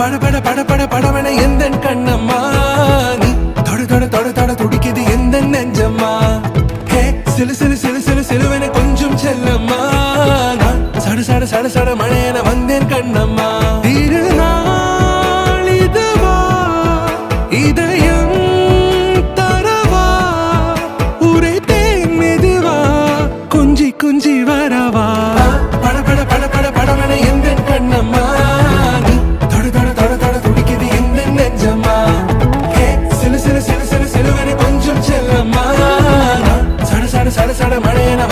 பட பட பட பட படவன எந்த கண்ணம்மா நீ தொட தொட தொட தொட துடிக்குது எந்த நெஞ்சம்மா ஹே சிலு சிலு சிலு சிலு சிலுவன கொஞ்சம் செல்லம்மா நான் சட சட சட சட மழையன வந்தேன் கண்ணம்மா திருநாள் இதுவா இதயம் தரவா உரைத்தேன் மெதுவா கொஞ்சி கொஞ்சி வரவா பட பட பட பட படவன எந்த கண்ணம்மா நீ தொட தொட தொட தொட துடிக்குது எந்த நெஞ்சம்மா ஹே சிலு சிலு சிலு சிலு சிலுவன கொஞ்சம் செல்லம்மா நான் சட சட சட சட மழையன